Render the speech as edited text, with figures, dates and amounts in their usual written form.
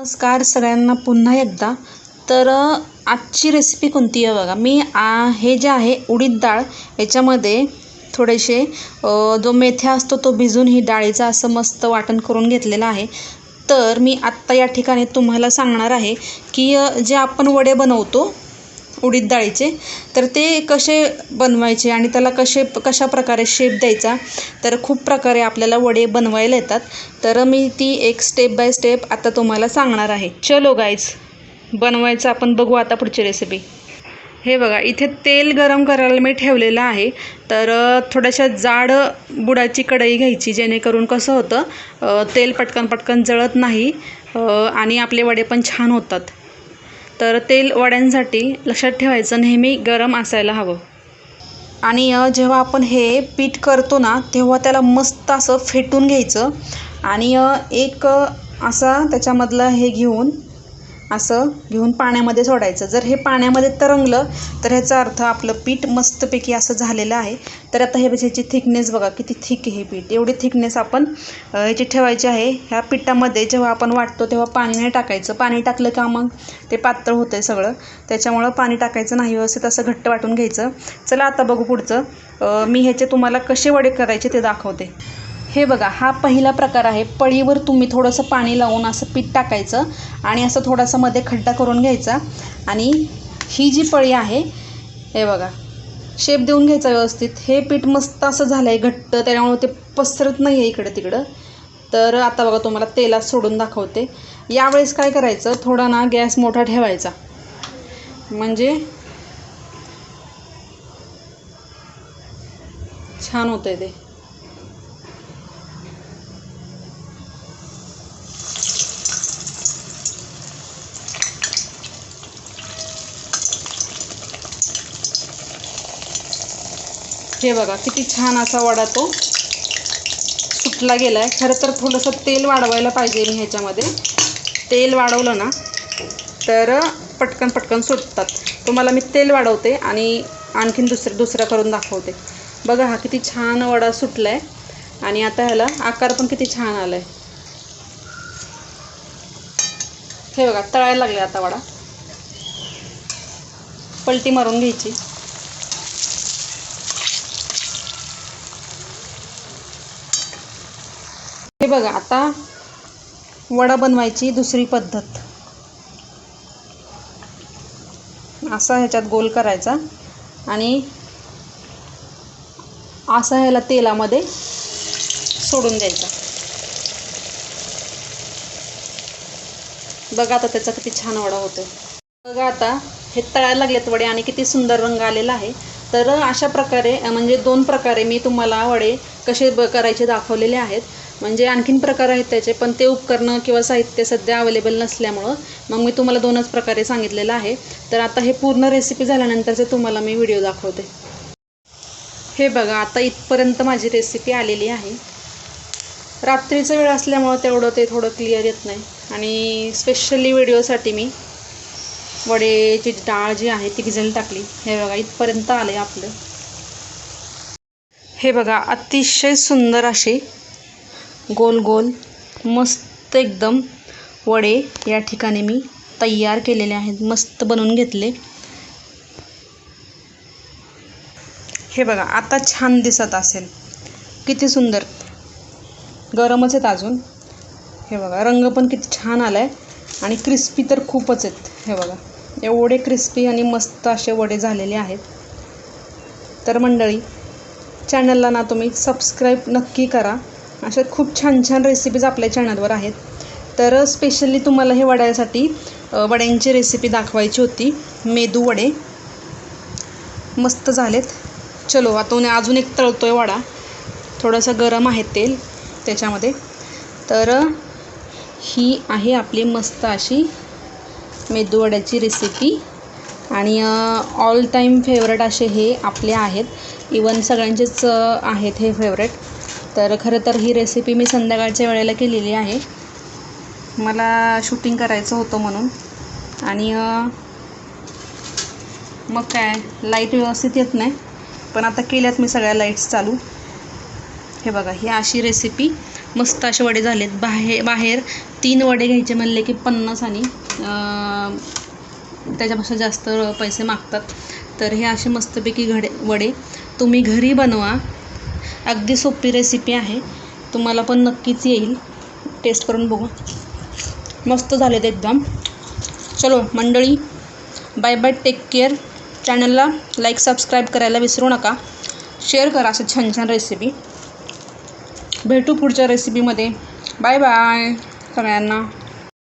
नमस्कार सगळ्यांना पुन्हा एकदा. तर आजची रेसिपी कोणती आहे बघा. मी हे जे आहे उडीद डाळ, याच्यामध्ये थोडेसे जो मेथ्या असतो तो भिजून ही डाळीचं असं मस्त वाटण करून घेतलेलं आहे. तर मी आत्ता या ठिकाणी तुम्हाला सांगणार आहे की जे आपण वडे बनवतो उडीद डाळीचे, तर ते कसे बनवायचे आणि त्याला कशा प्रकारे शेप द्यायचा. तर खूप प्रकारे आपल्याला वडे बनवायला येतात. तर मी ती एक स्टेप बाय स्टेप आता तुम्हाला सांगणार आहे. चलो गाईज, बनवायचं आपण बघू आता पुढची रेसिपी. हे बघा, इथे तेल गरम करायला मी ठेवलेलं आहे. तर थोड्याशा जाड बुडाची कढई घ्यायची, जेणेकरून कसं होतं तेल पटकन जळत नाही आणि आपले वडे पण छान होतात. तर तेल वड्यांसाठी लक्षात ठेवायचं नेहमी गरम असायला हवं. आणि जेव्हा आपण हे पीठ करतो ना, तेव्हा त्याला मस्त असं फेटून घ्यायचं आणि एक असा त्याच्यामधलं हे घेऊन पाण्यामध्ये सोडायचं. जर हे पाण्यामध्ये तरंगलं तर ह्याचा अर्थ आपलं पीठ मस्तपैकी असं झालेलं आहे. तर आता हे ह्याची थिकनेस बघा किती थिक आहे हे पीठ. एवढी थिकनेस आपण ह्याची ठेवायची आहे. ह्या पिठामध्ये जेव्हा आपण वाटतो तेव्हा पाणी नाही टाकायचं. पाणी टाकलं का मग ते पातळ होतं आहे सगळं, त्याच्यामुळं पाणी टाकायचं नाही. व्यवस्थित असं घट्ट वाटून घ्यायचं. चला आता बघू पुढचं. मी ह्याचे तुम्हाला कसे वडे करायचे ते दाखवते. हे बघा, हा पहिला प्रकार आहे. पळीवर तुम्ही थोडंसं पाणी लावून असं पीठ टाकायचं आणि असं थोडासा मध्ये खड्डा करून घ्यायचा. आणि ही जी पळी आहे, हे बघा, शेप देऊन घ्यायचा व्यवस्थित. हे पीठ मस्त असं झालं आहे घट्ट, त्यामुळे ते पसरत नाही आहे इकडं तिकडं. तर आता बघा, तुम्हाला तेलात सोडून दाखवते. यावेळेस काय करायचं, थोडा ना गॅस मोठा ठेवायचा, म्हणजे छान होतं आहे ते. हे बघा किती छान असा वडा तो सुटला गेला आहे. खरं तर थोडंसं तेल वाढवायला पाहिजे. मी ह्याच्यामध्ये तेल वाढवलं ना तर पटकन सुटतात. तुम्हाला मी तेल वाढवते आणि आणखीन दुसरा करून दाखवते. बघा, हा किती छान वडा सुटला आहे आणि आता ह्याला आकार पण किती छान आला आहे. हे बघा, तळायला लागले आता वडा. पलटी मारून घ्यायची. हे बघा, आता वडा बनवायची दुसरी पद्धत. असा ह्याच्यात गोल करायचा आणि असा ह्याला तेलामध्ये सोडून द्यायचा. बघा आता त्याचा किती छान वडा होतो. बघा, आता हे तळायला लागलेत वडे आणि किती सुंदर रंग आलेला आहे. तर अशा प्रकारे म्हणजे 2 प्रकारे मी तुम्हाला वडे कसे करायचे दाखवलेले आहेत. म्हणजे आणखीन प्रकार आहेत त्याचे, पण ते उपकरणं किंवा साहित्य सध्या अवेलेबल नसल्यामुळं मग मी तुम्हाला 2च प्रकारे सांगितलेलं आहे. तर आता हे पूर्ण रेसिपी झाल्यानंतरचे तुम्हाला मी व्हिडिओ दाखवते. हे बघा, आता इथपर्यंत माझी रेसिपी आलेली आहे. रात्रीचा वेळ असल्यामुळं ते थोडं क्लिअर येत नाही आणि स्पेशली व्हिडिओसाठी मी वडेची डाळ जी आहे ती भिजायला टाकली. हे बघा, इथपर्यंत आलं आहे आपलं. हे बघा, अतिशय सुंदर असे गोल मस्त एकदम वडे या ठिकाणी मी तयार केलेले आहेत. मस्त बनवून घेतले. हे बघा, आता छान दिसत असेल. किती सुंदर, गरमच आहेत अजून. हे बघा, रंग पण किती छान आला आहे आणि क्रिस्पी तर खूपच आहेत. हे बघा, एवढे क्रिस्पी आणि मस्त असे वडे झालेले आहेत. तर मंडळी, चॅनलला ना तुम्ही सबस्क्राईब नक्की करा. अशा खूप छान रेसिपीज आपल्या चॅनलवर आहेत. तर स्पेशली तुम्हाला हे वड्यासाठी वड्यांची रेसिपी दाखवायची होती. मेदू वडे मस्त झालेत. चलो, आता अजून एक तळतोय वडा. थोडंसं गरम आहे तेल त्याच्यामध्ये. तर ही आहे आपली मस्त अशी मेदू वड्याची रेसिपी आणि ऑल टाईम फेवरेट असे हे आपले आहेत. इवन सगळ्यांचेच आहेत हे फेवरेट. तर खरं तर ही रेसिपी मी संध्याकाळच्या वेळेला केलेली आहे. मला शूटिंग करायचं होतं म्हणून. आणि मग काय, लाईट व्यवस्थित येत नाही, पण आता केल्यात मी सगळ्या लाईट्स चालू. हे बघा, ही अशी रेसिपी मस्त असे वडे झालेत. बाहेर 3 वडे घ्यायचे म्हणले की 50 आणि त्याच्यापेक्षा जास्त पैसे मागतात. तर हे असे मस्तपैकी वडे तुम्ही घरी बनवा. अगदी सोपी रेसिपी आहे, तुम्हाला पण नक्कीच येईल. टेस्ट करून बघू. मस्त झाले ते एकदम. चलो मंडळी, बाय बाय, टेक केअर. चॅनलला लाईक सबस्क्राईब करायला विसरू नका. शेअर करा असं छान छान रेसिपी. भेटू पुढच्या रेसिपीमध्ये. बाय बाय सगळ्यांना.